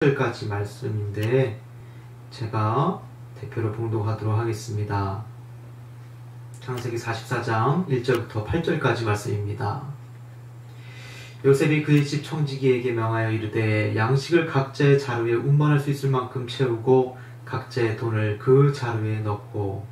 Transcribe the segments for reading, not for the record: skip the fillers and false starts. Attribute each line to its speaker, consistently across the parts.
Speaker 1: 8절까지 말씀인데 제가 대표로 봉독하도록 하겠습니다. 창세기 44장 1절부터 8절까지 말씀입니다. 요셉이 그의 집 청지기에게 명하여 이르되 양식을 각자의 자루에 운반할 수 있을 만큼 채우고 각자의 돈을 그 자루에 넣고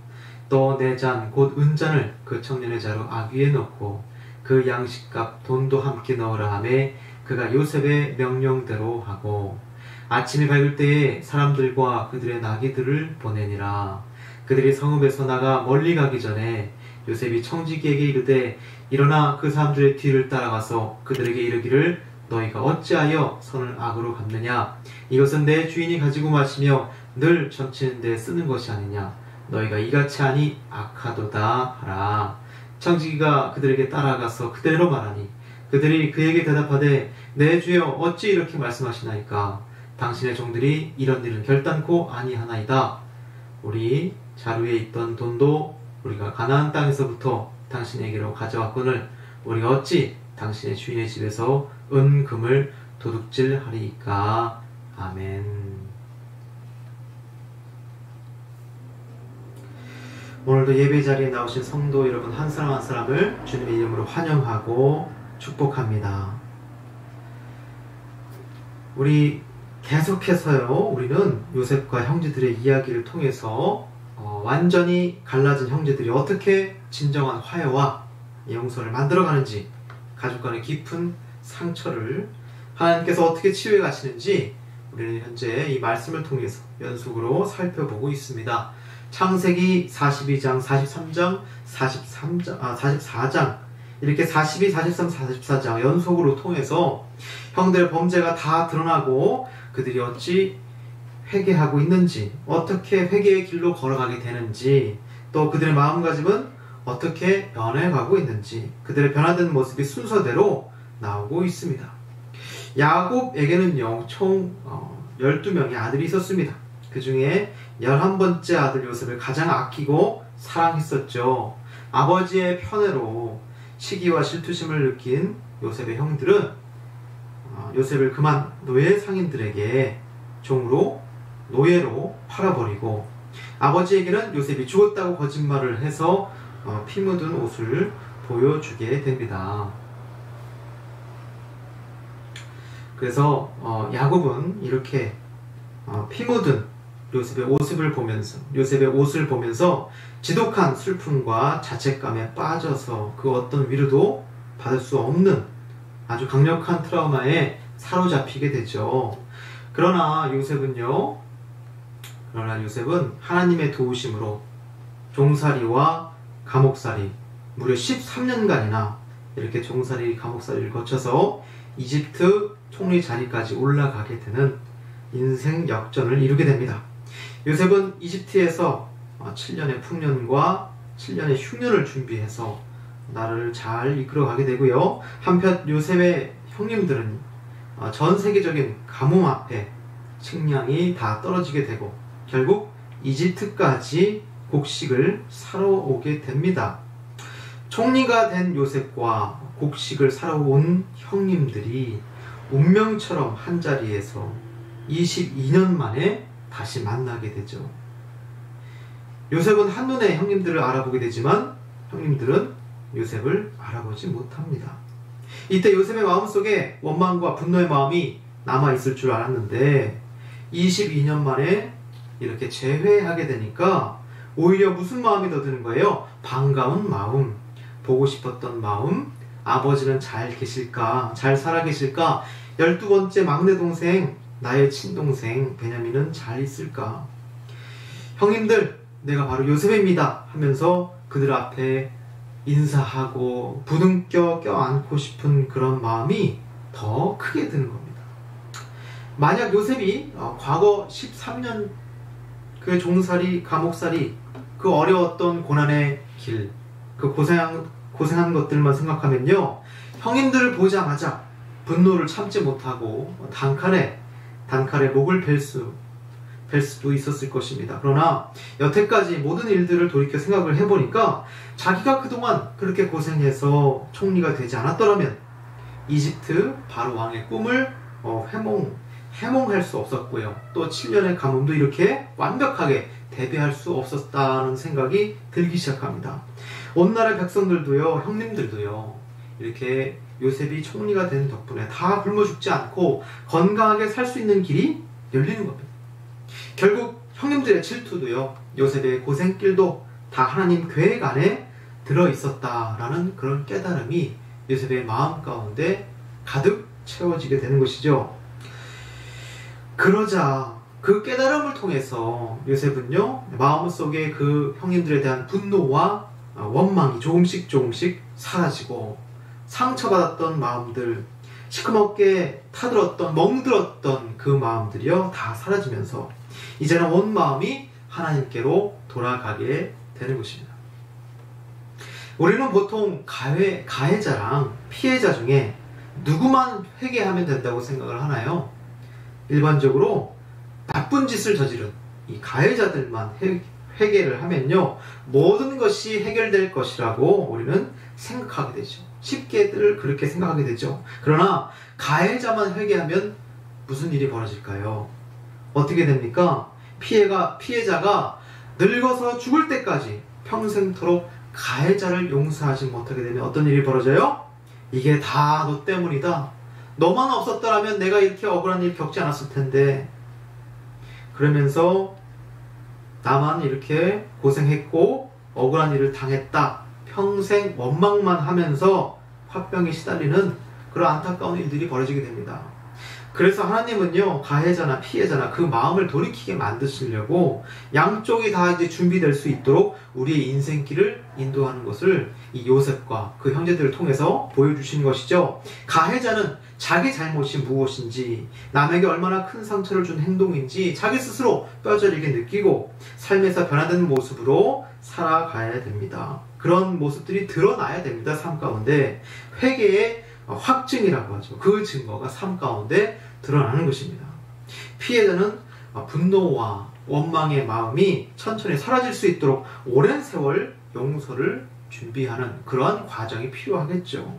Speaker 1: 또 내 잔 곧 은잔을 그 청년의 자루 아귀에 넣고 그 양식값 돈도 함께 넣으라 하매 그가 요셉의 명령대로 하고 아침이 밝을 때에 사람들과 그들의 나귀들을 보내니라. 그들이 성읍에서 나가 멀리 가기 전에 요셉이 청지기에게 이르되 일어나 그 사람들의 뒤를 따라가서 그들에게 이르기를 너희가 어찌하여 선을 악으로 갚느냐. 이것은 내 주인이 가지고 마시며 늘 점치는 데 쓰는 것이 아니냐. 너희가 이같이 하니 악하도다 하라. 청지기가 그들에게 따라가서 그대로 말하니 그들이 그에게 대답하되 내 주여 어찌 이렇게 말씀하시나이까. 당신의 종들이 이런 일은 결단코 아니하나이다. 우리 자루에 있던 돈도 우리가 가나안 땅에서부터 당신에게로 가져왔거늘 우리가 어찌 당신의 주인의 집에서 은금을 도둑질하리이까. 아멘. 오늘도 예배 자리에 나오신 성도 여러분 한 사람 한 사람을 주님의 이름으로 환영하고 축복합니다. 우리 계속해서요, 우리는 요셉과 형제들의 이야기를 통해서 완전히 갈라진 형제들이 어떻게 진정한 화해와 용서를 만들어가는지, 가족 간의 깊은 상처를 하나님께서 어떻게 치유해 가시는지 우리는 현재 이 말씀을 통해서 연속으로 살펴보고 있습니다. 창세기 42장, 43장, 44장 이렇게 42, 43, 44장 연속으로 통해서 형들의 범죄가 다 드러나고 그들이 어찌 회개하고 있는지, 어떻게 회개의 길로 걸어가게 되는지, 또 그들의 마음가짐은 어떻게 변해가고 있는지, 그들의 변화된 모습이 순서대로 나오고 있습니다. 야곱에게는요, 총 12명의 아들이 있었습니다. 그 중에 11번째 아들 요셉을 가장 아끼고 사랑했었죠. 아버지의 편애로 시기와 질투심을 느낀 요셉의 형들은 요셉을 그만 노예 상인들에게 종으로 노예로 팔아버리고 아버지에게는 요셉이 죽었다고 거짓말을 해서 피 묻은 옷을 보여주게 됩니다. 그래서 야곱은 이렇게 피 묻은 요셉의 옷을 보면서 지독한 슬픔과 자책감에 빠져서 그 어떤 위로도 받을 수 없는 아주 강력한 트라우마에 사로잡히게 되죠. 그러나 요셉은 하나님의 도우심으로 종살이와 감옥살이 무려 13년간이나 이렇게 종살이 감옥살이를 거쳐서 이집트 총리 자리까지 올라가게 되는 인생 역전을 이루게 됩니다. 요셉은 이집트에서 7년의 풍년과 7년의 흉년을 준비해서 나라를 잘 이끌어가게 되고요. 한편 요셉의 형님들은 전 세계적인 가뭄 앞에 식량이 다 떨어지게 되고 결국 이집트까지 곡식을 사러 오게 됩니다. 총리가 된 요셉과 곡식을 사러 온 형님들이 운명처럼 한자리에서 22년 만에 다시 만나게 되죠. 요셉은 한눈에 형님들을 알아보게 되지만 형님들은 요셉을 알아보지 못합니다. 이때 요셉의 마음속에 원망과 분노의 마음이 남아있을 줄 알았는데 22년 만에 이렇게 재회하게 되니까 오히려 무슨 마음이 더 드는 거예요? 반가운 마음, 보고 싶었던 마음, 아버지는 잘 계실까? 잘 살아 계실까? 12번째 막내 동생, 나의 친동생 베냐민은 잘 있을까? 형님들, 내가 바로 요셉입니다 하면서 그들 앞에 인사하고 부둥켜 껴안고 싶은 그런 마음이 더 크게 드는 겁니다. 만약 요셉이 과거 13년 그 종살이, 감옥살이, 그 어려웠던 고난의 길, 그 고생한 것들만 생각하면요, 형님들을 보자마자 분노를 참지 못하고 단칼에 목을 벨 수도 있었을 것입니다. 그러나 여태까지 모든 일들을 돌이켜 생각을 해보니까 자기가 그동안 그렇게 고생해서 총리가 되지 않았더라면 이집트 바로 왕의 꿈을 해몽할 수 없었고요. 또 7년의 가뭄도 이렇게 완벽하게 대비할 수 없었다는 생각이 들기 시작합니다. 온 나라 백성들도요, 형님들도요, 이렇게 요셉이 총리가 된 덕분에 다 굶어 죽지 않고 건강하게 살 수 있는 길이 열리는 겁니다. 결국 형님들의 질투도요, 요셉의 고생길도 다 하나님 계획 안에 들어있었다라는 그런 깨달음이 요셉의 마음 가운데 가득 채워지게 되는 것이죠. 그러자 그 깨달음을 통해서 요셉은요, 마음속에 그 형님들에 대한 분노와 원망이 조금씩 사라지고, 상처받았던 마음들, 시커멓게 타들었던, 멍들었던 그 마음들이요, 다 사라지면서 이제는 온 마음이 하나님께로 돌아가게 되는 것입니다. 우리는 보통 가해자랑 피해자 중에 누구만 회개하면 된다고 생각을 하나요? 일반적으로 나쁜 짓을 저지른 이 가해자들만 회개를 하면요, 모든 것이 해결될 것이라고 우리는 생각하게 되죠. 쉽게들 그렇게 생각하게 되죠. 그러나 가해자만 회개하면 무슨 일이 벌어질까요? 어떻게 됩니까? 피해자가 늙어서 죽을 때까지 평생토록 가해자를 용서하지 못하게 되면 어떤 일이 벌어져요? 이게 다 너 때문이다. 너만 없었더라면 내가 이렇게 억울한 일 겪지 않았을 텐데. 그러면서 나만 이렇게 고생했고 억울한 일을 당했다. 평생 원망만 하면서 화병에 시달리는 그런 안타까운 일들이 벌어지게 됩니다. 그래서 하나님은요, 가해자나 피해자나 그 마음을 돌이키게 만드시려고 양쪽이 다 이제 준비될 수 있도록 우리의 인생길을 인도하는 것을 이 요셉과 그 형제들을 통해서 보여주신 것이죠. 가해자는 자기 잘못이 무엇인지, 남에게 얼마나 큰 상처를 준 행동인지 자기 스스로 뼈저리게 느끼고 삶에서 변화된 모습으로 살아가야 됩니다. 그런 모습들이 드러나야 됩니다. 삶 가운데. 회개의 확증이라고 하죠. 그 증거가 삶 가운데 드러나는 것입니다. 피해자는 분노와 원망의 마음이 천천히 사라질 수 있도록 오랜 세월 용서를 준비하는 그러한 과정이 필요하겠죠.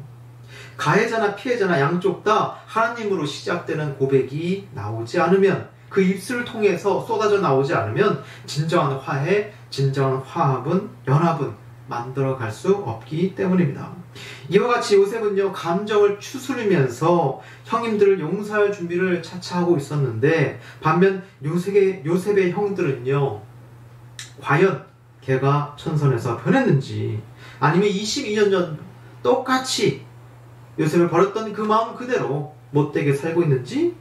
Speaker 1: 가해자나 피해자나 양쪽 다 하나님으로 시작되는 고백이 나오지 않으면, 그 입술을 통해서 쏟아져 나오지 않으면 진정한 화해, 진정한 화합은, 연합은 만들어갈 수 없기 때문입니다. 이와 같이 요셉은요, 감정을 추스리면서 형님들을 용서할 준비를 차차 하고 있었는데, 반면 요셉의 형들은요, 과연 걔가 천선에서 변했는지, 아니면 22년 전 똑같이 요셉을 버렸던 그 마음 그대로 못되게 살고 있는지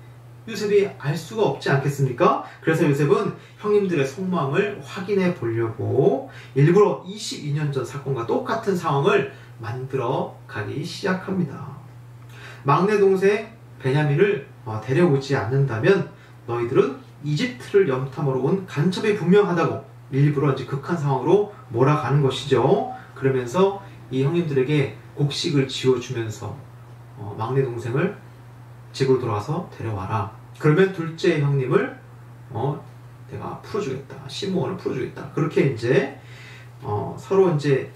Speaker 1: 요셉이 알 수가 없지 않겠습니까? 그래서 요셉은 형님들의 속마음을 확인해 보려고 일부러 22년 전 사건과 똑같은 상황을 만들어 가기 시작합니다. 막내 동생 베냐민을 데려오지 않는다면 너희들은 이집트를 염탐하러 온 간첩이 분명하다고 일부러 이제 극한 상황으로 몰아가는 것이죠. 그러면서 이 형님들에게 곡식을 지어주면서 막내 동생을 집으로 돌아가서 데려와라. 그러면 둘째 형님을 내가 풀어주겠다. 시므온을 풀어주겠다. 그렇게 이제 서로 이제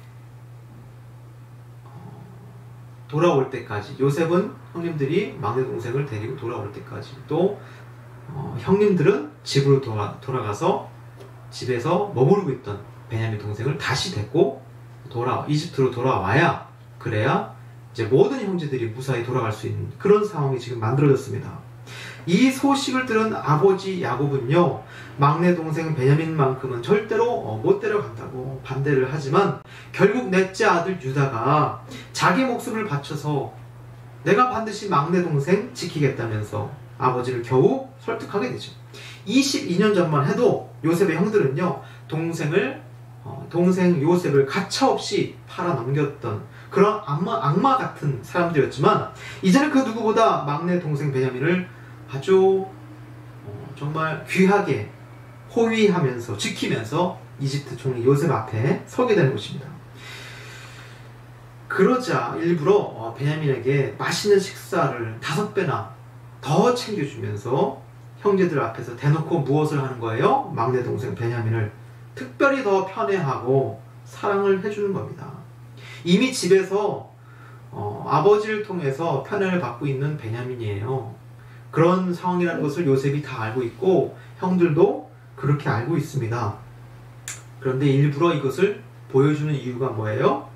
Speaker 1: 돌아올 때까지, 요셉은 형님들이 막내 동생을 데리고 돌아올 때까지, 또 형님들은 집으로 돌아가서 집에서 머무르고 있던 베냐민 동생을 다시 데리고 이집트로 돌아와야, 그래야 이제 모든 형제들이 무사히 돌아갈 수 있는 그런 상황이 지금 만들어졌습니다. 이 소식을 들은 아버지 야곱은요, 막내 동생 베냐민만큼은 절대로 못 데려간다고 반대를 하지만, 결국 넷째 아들 유다가 자기 목숨을 바쳐서 내가 반드시 막내 동생 지키겠다면서 아버지를 겨우 설득하게 되죠. 22년 전만 해도 요셉의 형들은요, 동생 요셉을 가차없이 팔아넘겼던 그런 악마 같은 사람들이었지만, 이제는 그 누구보다 막내 동생 베냐민을 아주 정말 귀하게 호위하면서 지키면서 이집트 총리 요셉 앞에 서게 되는 것입니다. 그러자 일부러 베냐민에게 맛있는 식사를 5배나 더 챙겨주면서 형제들 앞에서 대놓고 무엇을 하는 거예요? 막내 동생 베냐민을 특별히 더 편애하고 사랑을 해주는 겁니다. 이미 집에서 아버지를 통해서 편애를 받고 있는 베냐민이에요. 그런 상황이라는 것을 요셉이 다 알고 있고 형들도 그렇게 알고 있습니다. 그런데 일부러 이것을 보여주는 이유가 뭐예요?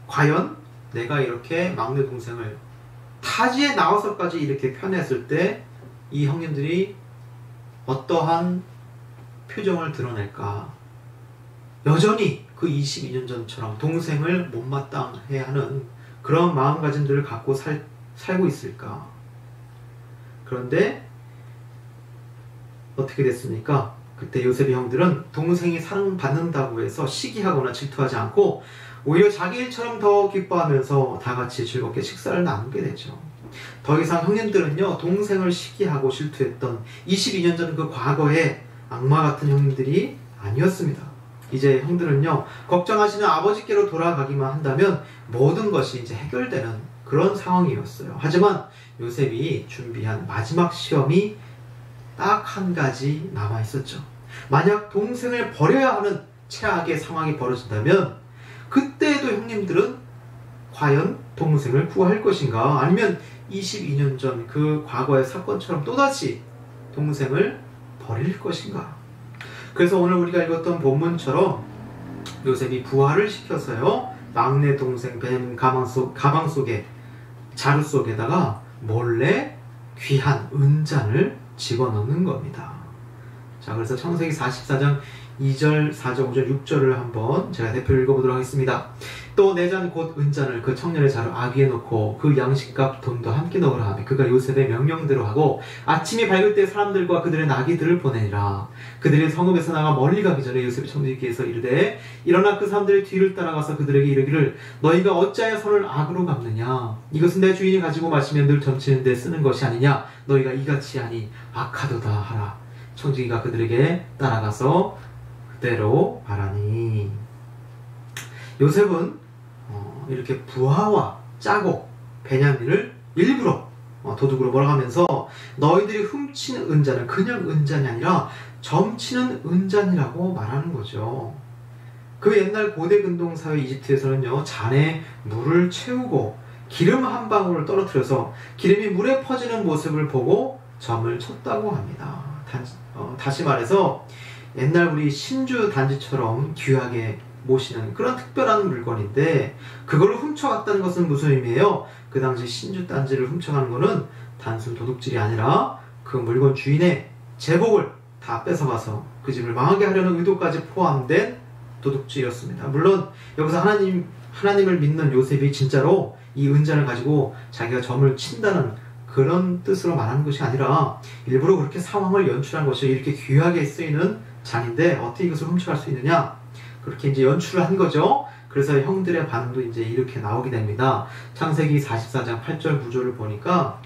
Speaker 1: 과연 내가 이렇게 막내 동생을 타지에 나와서까지 이렇게 편애했을 때 이 형님들이 어떠한 표정을 드러낼까? 여전히 그 22년 전처럼 동생을 못마땅해 하는 그런 마음가짐들을 갖고 살고 있을까? 그런데 어떻게 됐습니까? 그때 요셉의 형들은 동생이 사랑받는다고 해서 시기하거나 질투하지 않고 오히려 자기 일처럼 더 기뻐하면서 다 같이 즐겁게 식사를 나누게 되죠. 더 이상 형님들은요, 동생을 시기하고 질투했던 22년 전 그 과거의 악마 같은 형님들이 아니었습니다. 이제 형들은요, 걱정하시는 아버지께로 돌아가기만 한다면 모든 것이 이제 해결되는 그런 상황이었어요. 하지만 요셉이 준비한 마지막 시험이 딱 한 가지 남아 있었죠. 만약 동생을 버려야 하는 최악의 상황이 벌어진다면 그때도 형님들은 과연 동생을 구할 것인가? 아니면 22년 전 그 과거의 사건처럼 또다시 동생을 버릴 것인가? 그래서 오늘 우리가 읽었던 본문처럼 요셉이 부활을 시켜서요, 막내 동생 베냐민 가방 속에, 자루 속에다가 몰래 귀한 은잔을 집어넣는 겁니다. 자, 그래서 창세기 44장 2절, 4절, 5절, 6절을 한번 제가 대표를 읽어보도록 하겠습니다. 또 내 잔 곧 은잔을 그 청년의 자루 아귀에 넣고 그 양식값 돈도 함께 넣으라 하며 그가 요셉의 명령대로 하고 아침이 밝을 때 사람들과 그들의 나귀들을 보내니라. 그들이 성읍에서 나가 멀리 가기 전에 요셉이 청지기에서 이르되 일어나 그 사람들의 뒤를 따라가서 그들에게 이르기를 너희가 어찌하여 손을 악으로 갚느냐? 이것은 내 주인이 가지고 마시면 늘 점치는 데 쓰는 것이 아니냐? 너희가 이같이 하니 악하도다 하라. 청지기가 그들에게 따라가서 그대로 말하니. 요셉은 이렇게 부하와 짜고 베냐민을 일부러 도둑으로 몰아가면서 너희들이 훔치는 은잔은 그냥 은잔이 아니라 점치는 은잔이라고 말하는 거죠. 그 옛날 고대 근동사회 이집트에서는요, 잔에 물을 채우고 기름 한 방울을 떨어뜨려서 기름이 물에 퍼지는 모습을 보고 점을 쳤다고 합니다. 다시 말해서 옛날 우리 신주 단지처럼 귀하게 모시는 그런 특별한 물건인데 그걸 훔쳐갔다는 것은 무슨 의미예요? 그 당시 신주 단지를 훔쳐가는 것은 단순 도둑질이 아니라 그 물건 주인의 제복을 다 뺏어가서 그 집을 망하게 하려는 의도까지 포함된 도둑질이었습니다. 물론 여기서 하나님을 믿는 요셉이 진짜로 이 은잔을 가지고 자기가 점을 친다는 그런 뜻으로 말하는 것이 아니라 일부러 그렇게 상황을 연출한 것이 이렇게 귀하게 쓰이는 잔인데 어떻게 이것을 훔쳐갈 수 있느냐? 그렇게 이제 연출을 한 거죠. 그래서 형들의 반응도 이제 이렇게 나오게 됩니다. 창세기 44장 8절 9절을 보니까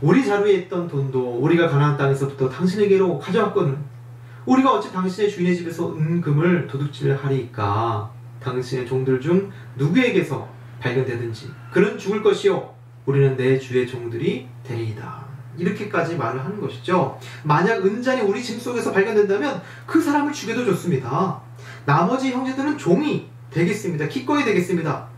Speaker 1: 우리 자루에 있던 돈도 우리가 가나안 땅에서부터 당신에게로 가져왔거든. 우리가 어찌 당신의 주인의 집에서 은금을 도둑질을 하리이까? 당신의 종들 중 누구에게서 발견되든지 그는 죽을 것이요 우리는 내 주의 종들이 되리이다. 이렇게까지 말을 하는 것이죠. 만약 은잔이 우리 짐 속에서 발견된다면 그 사람을 죽여도 좋습니다. 나머지 형제들은 종이 되겠습니다. 기꺼이 되겠습니다.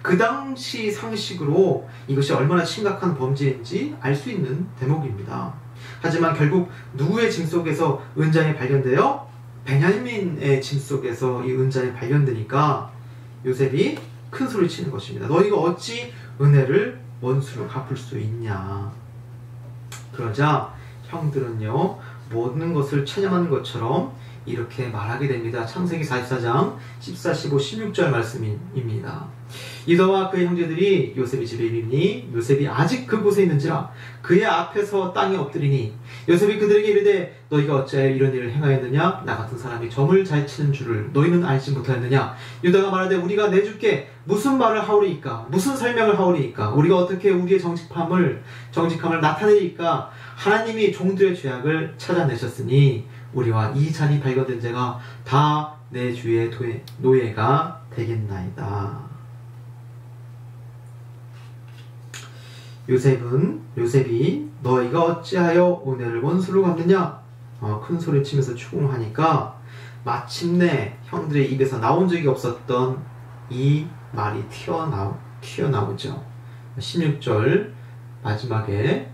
Speaker 1: 그 당시 상식으로 이것이 얼마나 심각한 범죄인지 알 수 있는 대목입니다. 하지만 결국 누구의 짐 속에서 은잔이 발견되어 베냐민의 짐 속에서 이 은잔이 발견되니까 요셉이 큰 소리 치는 것입니다. 너희가 어찌 은혜를 원수로 갚을 수 있냐? 그러자 형들은요, 모든 것을 체념하는 것처럼 이렇게 말하게 됩니다. 창세기 44장 14, 15, 16절 말씀입니다. 이다와 그의 형제들이 요셉의 집에 이르니 요셉이 아직 그곳에 있는지라 그의 앞에서 땅에 엎드리니 요셉이 그들에게 이르되 너희가 어찌하여 이런 일을 행하였느냐? 나 같은 사람이 점을 잘 치는 줄을 너희는 알지 못하였느냐? 유다가 말하되 우리가 내 주께 무슨 말을 하오리이까? 무슨 설명을 하오리이까? 우리가 어떻게 우리의 정직함을 나타내리이까? 하나님이 종들의 죄악을 찾아내셨으니 우리와 이 잔이 발견된 자가 다 내 주의 노예가 되겠나이다. 요셉이 너희가 어찌하여 은혜를 원수로 갚느냐? 큰 소리 치면서 추궁하니까 마침내 형들의 입에서 나온 적이 없었던 이 말이 튀어나오죠. 16절 마지막에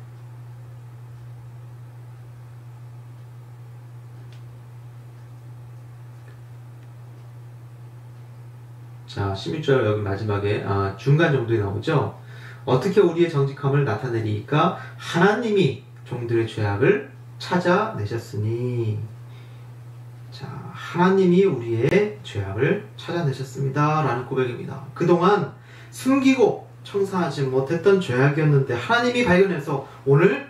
Speaker 1: 자, 16절 여기 마지막에 중간 정도에 나오죠. 어떻게 우리의 정직함을 나타내리까? 하나님이 종들의 죄악을 찾아내셨으니. 자, 하나님이 우리의 죄악을 찾아내셨습니다 라는 고백입니다. 그동안 숨기고 청산하지 못했던 죄악이었는데 하나님이 발견해서 오늘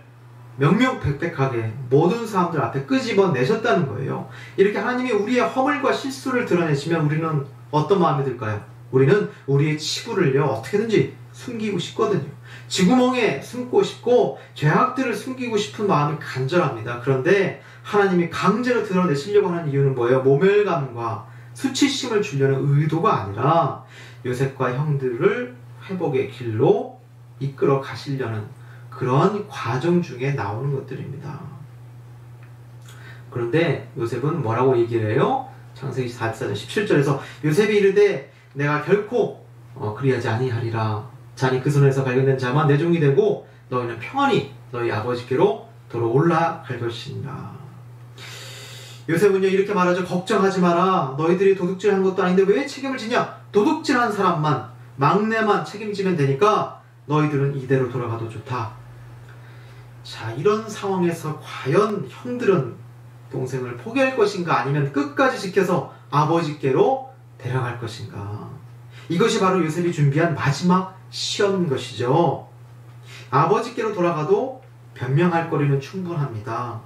Speaker 1: 명명백백하게 모든 사람들 앞에 끄집어내셨다는 거예요. 이렇게 하나님이 우리의 허물과 실수를 드러내시면 우리는 어떤 마음이 들까요? 우리는 우리의 치부를요 어떻게든지 숨기고 싶거든요. 쥐구멍에 숨고 싶고 죄악들을 숨기고 싶은 마음이 간절합니다. 그런데 하나님이 강제로 드러내시려고 하는 이유는 뭐예요? 모멸감과 수치심을 주려는 의도가 아니라 요셉과 형들을 회복의 길로 이끌어 가시려는 그런 과정 중에 나오는 것들입니다. 그런데 요셉은 뭐라고 얘기를 해요? 창세기 44장 17절에서 요셉이 이르되 내가 결코 그리하지 아니하리라. 자니 그 손에서 발견된 자만 내 종이 되고 너희는 평안히 너희 아버지께로 돌아올라갈 것이니라. 요셉은요 이렇게 말하죠. 걱정하지 마라. 너희들이 도둑질한 것도 아닌데 왜 책임을 지냐? 도둑질한 사람만 막내만 책임지면 되니까 너희들은 이대로 돌아가도 좋다. 자, 이런 상황에서 과연 형들은 동생을 포기할 것인가 아니면 끝까지 지켜서 아버지께로 데려갈 것인가? 이것이 바로 요셉이 준비한 마지막 시험인 것이죠. 아버지께로 돌아가도 변명할 거리는 충분합니다.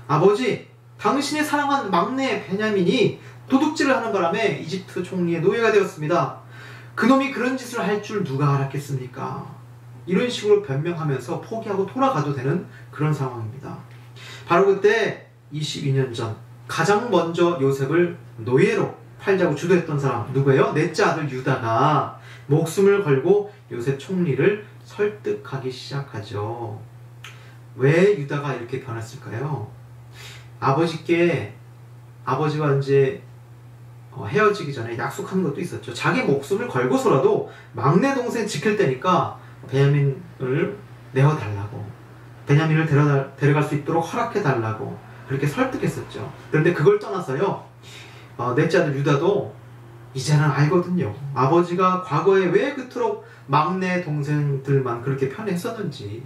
Speaker 1: 아버지, 당신이 사랑한 막내 베냐민이 도둑질을 하는 바람에 이집트 총리의 노예가 되었습니다. 그놈이 그런 짓을 할 줄 누가 알았겠습니까? 이런 식으로 변명하면서 포기하고 돌아가도 되는 그런 상황입니다. 바로 그때 22년 전 가장 먼저 요셉을 노예로 팔자고 주도했던 사람 누구예요? 넷째 아들 유다가 목숨을 걸고 요셉 총리를 설득하기 시작하죠. 왜 유다가 이렇게 변했을까요? 아버지와 이제 헤어지기 전에 약속한 것도 있었죠. 자기 목숨을 걸고서라도 막내 동생 지킬 때니까 베냐민을 내어달라고, 베냐민을 데려갈 수 있도록 허락해달라고 그렇게 설득했었죠. 그런데 그걸 떠나서요, 넷째 아들 유다도 이제는 알거든요. 아버지가 과거에 왜 그토록 막내 동생들만 그렇게 편애했었는지.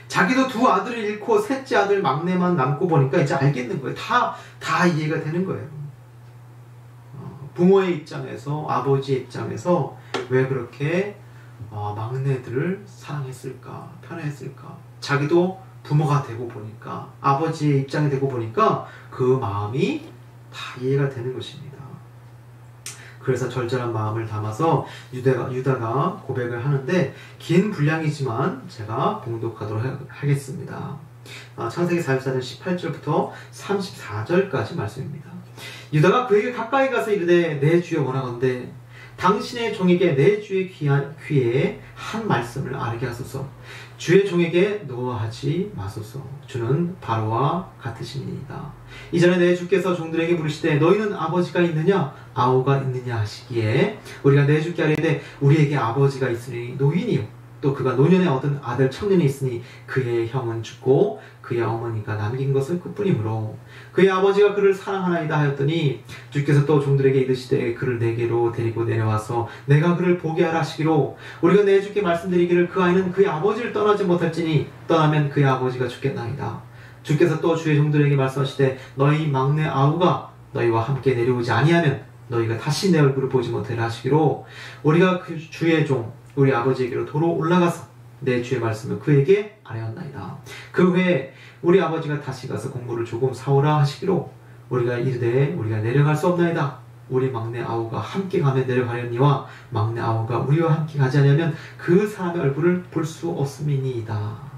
Speaker 1: 자기도 두 아들을 잃고 셋째 아들 막내만 남고 보니까 이제 알겠는 거예요. 다 이해가 되는 거예요. 부모의 입장에서, 아버지의 입장에서 왜 그렇게 막내들을 사랑했을까, 편애했을까. 자기도 부모가 되고 보니까, 아버지의 입장이 되고 보니까 그 마음이 다 이해가 되는 것입니다. 그래서 절절한 마음을 담아서 유다가 고백을 하는데, 긴 분량이지만 제가 봉독하도록 하겠습니다. 창세기 44장 18절부터 34절까지 말씀입니다. 유다가 그에게 가까이 가서 이르되 내 주여 원하건대 당신의 종에게 내 주의 귀에 한 말씀을 아르게 하소서. 주의 종에게 노하지 마소서. 주는 바로와 같으시니이다. 이전에 내 주께서 종들에게 부르시되 너희는 아버지가 있느냐 아우가 있느냐 하시기에 우리가 내 주께 아뢰되 우리에게 아버지가 있으니 노인이요 또 그가 노년에 얻은 아들 청년이 있으니 그의 형은 죽고 그의 어머니가 남긴 것은 그뿐이므로 그의 아버지가 그를 사랑하나이다 하였더니 주께서 또 종들에게 이르시되 그를 내게로 데리고 내려와서 내가 그를 보게 하라 하시기로 우리가 내 주께 말씀드리기를 그 아이는 그의 아버지를 떠나지 못할지니 떠나면 그의 아버지가 죽겠나이다. 주께서 또 주의 종들에게 말씀하시되 너희 막내 아우가 너희와 함께 내려오지 아니하면 너희가 다시 내 얼굴을 보지 못하리라 하시기로 우리가 그 주의 종 우리 아버지에게로 도로 올라가서 내 주의 말씀을 그에게 아뢰었나이다. 그 후에 우리 아버지가 다시 가서 곡물을 조금 사오라 하시기로 우리가 이르되 우리가 내려갈 수 없나이다. 우리 막내 아우가 함께 가면 내려가려니와 막내 아우가 우리와 함께 가지 않으면 그 사람의 얼굴을 볼 수 없음이니이다.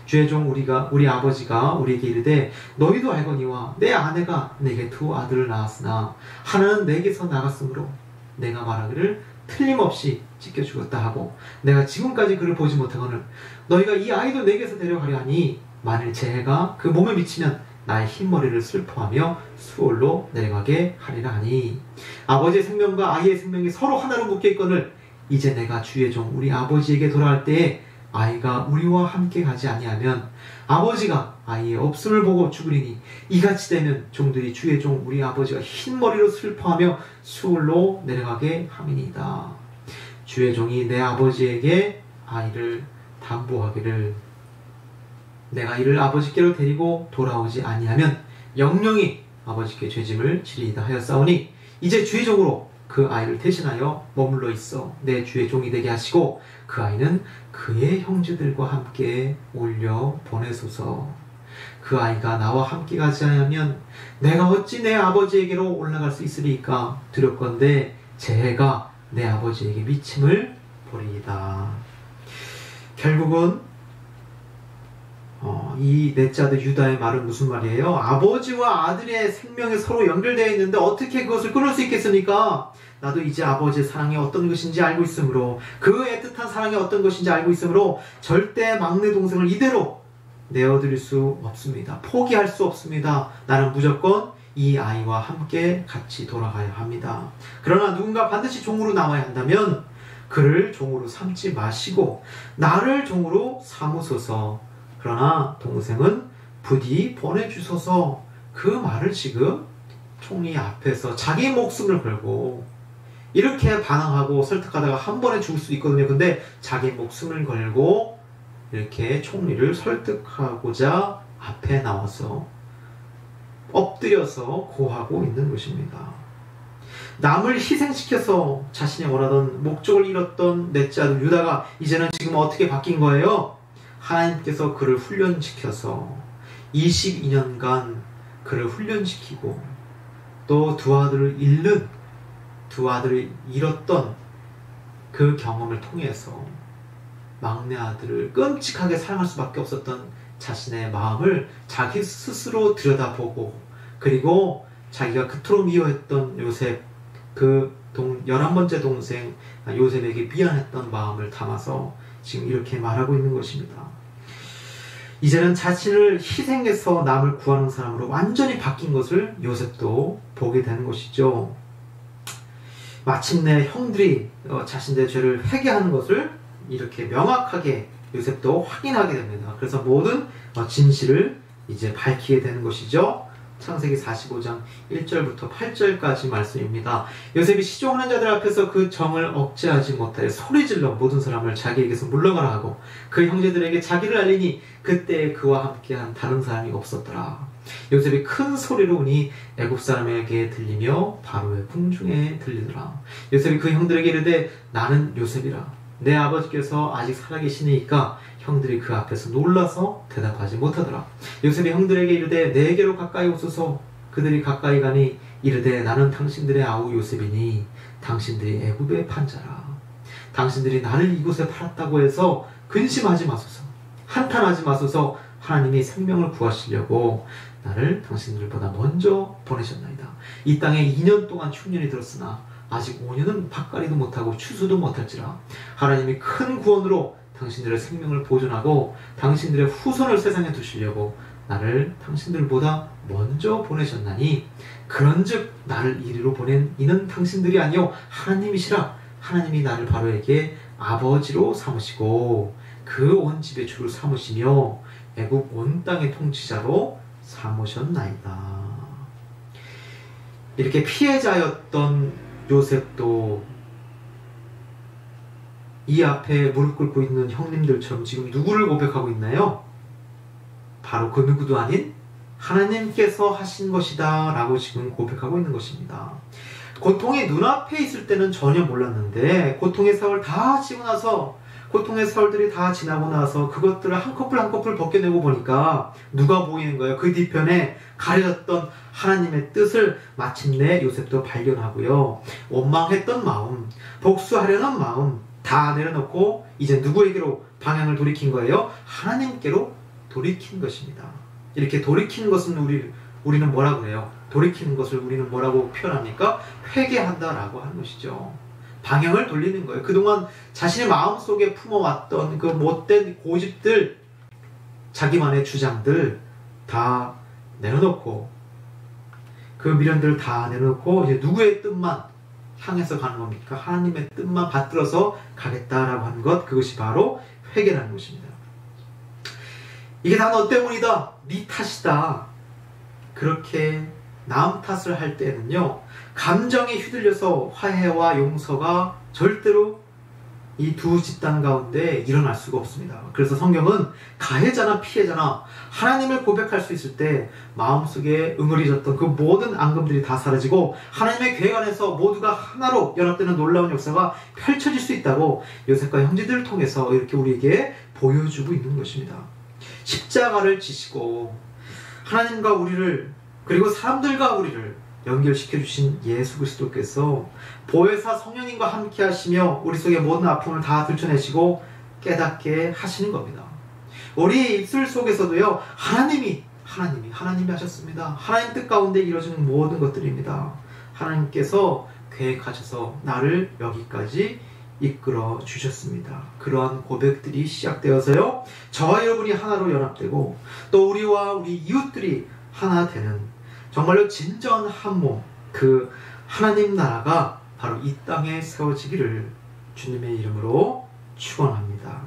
Speaker 1: 주의 종 우리 아버지가 우리에게 이르되 너희도 알거니와 내 아내가 내게 두 아들을 낳았으나 하나는 내게서 나갔으므로 내가 말하기를 틀림없이 찢겨 죽었다 하고 내가 지금까지 그를 보지 못하거늘 너희가 이 아이도 내게서 데려가려 하니 만일 재해가 그 몸에 미치면 나의 흰머리를 슬퍼하며 수월로 내려가게 하리라 하니 아버지의 생명과 아이의 생명이 서로 하나로 묶여 있거늘 이제 내가 주의 종 우리 아버지에게 돌아갈 때에 아이가 우리와 함께 가지 아니하면 아버지가 아이의 없음을 보고 죽으리니 이같이 되면 종들이 주의 종 우리 아버지가 흰 머리로 슬퍼하며 수울로 내려가게 함이니이다. 주의 종이 내 아버지에게 아이를 담보하기를 내가 이를 아버지께로 데리고 돌아오지 아니하면 영영이 아버지께 죄짐을 지리이다 하였사오니 이제 주의 종으로 그 아이를 대신하여 머물러 있어 내 주의 종이 되게 하시고 그 아이는 그의 형제들과 함께 올려 보내소서. 그 아이가 나와 함께 가지 않으면 내가 어찌 내 아버지에게로 올라갈 수 있으리까 두렵건대 제 해가 내 아버지에게 미침을 보리이다. 결국은 이 넷째 아들 유다의 말은 무슨 말이에요? 아버지와 아들의 생명이 서로 연결되어 있는데 어떻게 그것을 끊을 수 있겠습니까? 나도 이제 아버지의 사랑이 어떤 것인지 알고 있으므로 그 애틋한 사랑이 어떤 것인지 알고 있으므로 절대 막내 동생을 이대로 내어드릴 수 없습니다. 포기할 수 없습니다. 나는 무조건 이 아이와 함께 같이 돌아가야 합니다. 그러나 누군가 반드시 종으로 나와야 한다면 그를 종으로 삼지 마시고 나를 종으로 삼으소서. 그러나 동생은 부디 보내주소서. 그 말을 지금 총리 앞에서 자기 목숨을 걸고 이렇게 반항하고 설득하다가 한 번에 죽을 수도 있거든요. 근데 자기 목숨을 걸고 이렇게 총리를 설득하고자 앞에 나와서 엎드려서 고하고 있는 것입니다. 남을 희생시켜서 자신이 원하던 목적을 이뤘던 넷째 아들 유다가 이제는 지금 어떻게 바뀐 거예요? 하나님께서 그를 훈련시켜서 22년간 그를 훈련시키고 또 두 아들을 잃었던 그 경험을 통해서 막내 아들을 끔찍하게 사랑할 수밖에 없었던 자신의 마음을 자기 스스로 들여다보고 그리고 자기가 그토록 미워했던 요셉 그 11번째 동생 요셉에게 미안했던 마음을 담아서 지금 이렇게 말하고 있는 것입니다. 이제는 자신을 희생해서 남을 구하는 사람으로 완전히 바뀐 것을 요셉도 보게 되는 것이죠. 마침내 형들이 자신들의 죄를 회개하는 것을 이렇게 명확하게 요셉도 확인하게 됩니다. 그래서 모든 진실을 이제 밝히게 되는 것이죠. 창세기 45장 1절부터 8절까지 말씀입니다. 요셉이 시종하는 자들 앞에서 그 정을 억제하지 못하여 소리질러 모든 사람을 자기에게서 물러가라 하고 그 형제들에게 자기를 알리니 그때 그와 함께한 다른 사람이 없었더라. 요셉이 큰 소리로 우니 애굽 사람에게 들리며 바로의 궁중에 들리더라. 요셉이 그 형들에게 이르되 나는 요셉이라. 내 아버지께서 아직 살아계시니까 형들이 그 앞에서 놀라서 대답하지 못하더라. 요셉이 형들에게 이르되 내게로 가까이 오소서. 그들이 가까이 가니 이르되 나는 당신들의 아우 요셉이니 당신들이 애굽의 판자라. 당신들이 나를 이곳에 팔았다고 해서 근심하지 마소서. 한탄하지 마소서. 하나님이 생명을 구하시려고 나를 당신들보다 먼저 보내셨나이다. 이 땅에 2년 동안 흉년이 들었으나 아직 5년은 밭갈이도 못하고 추수도 못할지라. 하나님이 큰 구원으로 당신들의 생명을 보존하고 당신들의 후손을 세상에 두시려고 나를 당신들보다 먼저 보내셨나니 그런즉 나를 이리로 보낸 이는 당신들이 아니요 하나님이시라. 하나님이 나를 바로에게 아버지로 삼으시고 그 온 집의 주를 삼으시며 애굽 온 땅의 통치자로 삼으셨나이다. 이렇게 피해자였던 요셉도 이 앞에 무릎 꿇고 있는 형님들처럼 지금 누구를 고백하고 있나요? 바로 그 누구도 아닌 하나님께서 하신 것이다 라고 지금 고백하고 있는 것입니다. 고통이 눈앞에 있을 때는 전혀 몰랐는데 고통의 세월 다 지고 나서 고통의 세월들이 다 지나고 나서 그것들을 한 커플 한 커플 벗겨내고 보니까 누가 보이는 거예요? 그 뒤편에 가려졌던 하나님의 뜻을 마침내 요셉도 발견하고요. 원망했던 마음, 복수하려는 마음 다 내려놓고 이제 누구에게로 방향을 돌이킨 거예요? 하나님께로 돌이킨 것입니다. 이렇게 돌이키는 것은 우리는 뭐라고 그래요? 돌이키는 것을 우리는 뭐라고 표현합니까? 회개한다라고 하는 것이죠. 방향을 돌리는 거예요. 그동안 자신의 마음속에 품어왔던 그 못된 고집들, 자기만의 주장들 다 내려놓고 그 미련들을 다 내려놓고 이제 누구의 뜻만 향해서 가는 겁니까? 하나님의 뜻만 받들어서 가겠다라고 하는 것, 그것이 바로 회개라는 것입니다. 이게 다 너 때문이다, 네 탓이다, 그렇게 남 탓을 할 때는요, 감정에 휘둘려서 화해와 용서가 절대로 이 두 집단 가운데 일어날 수가 없습니다. 그래서 성경은 가해자나 피해자나 하나님을 고백할 수 있을 때 마음속에 응어리졌던 그 모든 앙금들이 다 사라지고 하나님의 계획 안에서 모두가 하나로 연합되는 놀라운 역사가 펼쳐질 수 있다고 요셉과 형제들을 통해서 이렇게 우리에게 보여주고 있는 것입니다. 십자가를 지시고 하나님과 우리를, 그리고 사람들과 우리를 연결시켜 주신 예수 그리스도께서 보혜사 성령님과 함께 하시며 우리 속의 모든 아픔을 다 들춰내시고 깨닫게 하시는 겁니다. 우리 입술 속에서도요, 하나님이 하셨습니다. 하나님 뜻 가운데 이루어지는 모든 것들입니다. 하나님께서 계획하셔서 나를 여기까지 이끌어 주셨습니다. 그러한 고백들이 시작되어서요, 저와 여러분이 하나로 연합되고 또 우리와 우리 이웃들이 하나 되는 정말로 진정한 한 몸, 그 하나님 나라가 바로 이 땅에 세워지기를 주님의 이름으로 축원합니다.